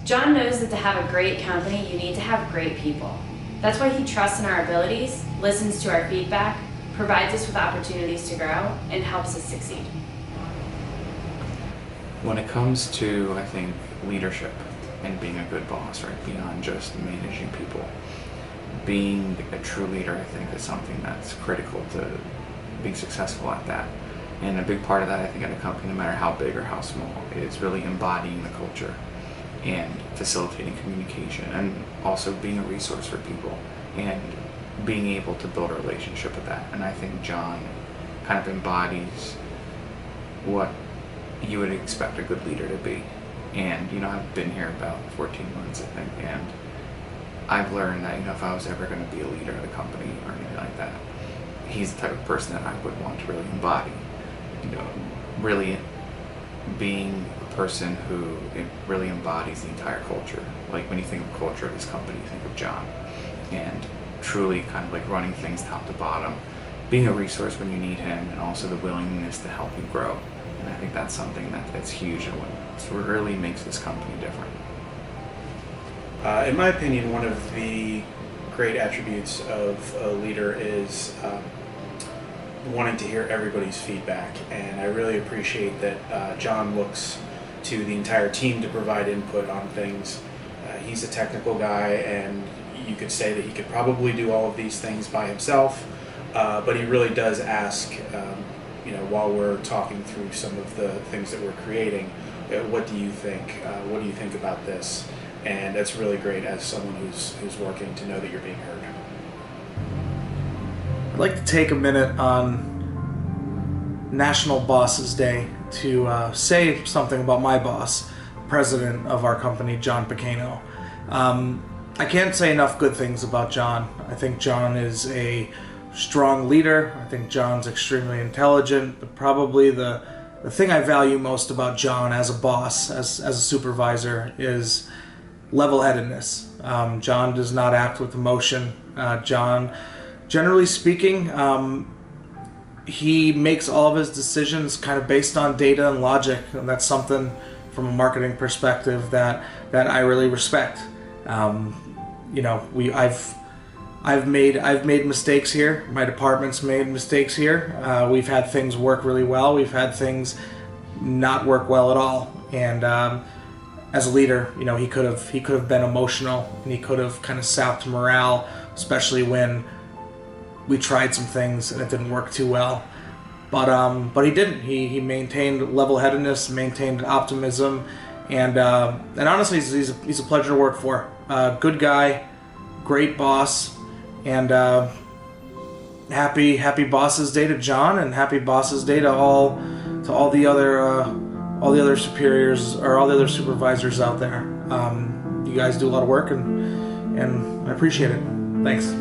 John knows that to have a great company, you need to have great people. That's why he trusts in our abilities, listens to our feedback, provides us with opportunities to grow, and helps us succeed. When it comes to, I think, leadership and being a good boss, right, beyond just managing people, being a true leader, I think, is something that's critical to being successful at that. And a big part of that, I think, at a company, no matter how big or how small, is really embodying the culture and facilitating communication, and also being a resource for people and being able to build a relationship with that. And I think John kind of embodies what you would expect a good leader to be. And, I've been here about 14 months, I think, and I've learned that, if I was ever going to be a leader at a company or anything like that, he's the type of person that I would want to really embody. Really being a person who really embodies the entire culture. Like when you think of culture of this company, you think of John, and truly kind of like running things top to bottom, being a resource when you need him, and also the willingness to help you grow. And I think that's something that's huge and what really makes this company different. In my opinion, one of the great attributes of a leader is wanting to hear everybody's feedback, and I really appreciate that John looks to the entire team to provide input on things. He's a technical guy, and you could say that he could probably do all of these things by himself, but he really does ask, while we're talking through some of the things that we're creating, what do you think? What do you think about this? And that's really great as someone who's working to know that you're being heard. I'd like to take a minute on National Bosses Day to say something about my boss, president of our company, John Pequeno. I can't say enough good things about John. I think John is a strong leader. I think John's extremely intelligent, but probably the thing I value most about John as a boss, as a supervisor, is level-headedness. John does not act with emotion. John, generally speaking, he makes all of his decisions kind of based on data and logic, and that's something from a marketing perspective that I really respect. I've made mistakes here. My department's made mistakes here. We've had things work really well. We've had things not work well at all. And as a leader, he could have been emotional, and he could have kind of sapped morale, especially when we tried some things and it didn't work too well. But he didn't. He maintained level-headedness, maintained optimism, and honestly, he's a pleasure to work for. Good guy, great boss, and happy Bosses Day to John, and happy Bosses Day to all the other superiors or all the other supervisors out there. You guys do a lot of work, and I appreciate it. Thanks.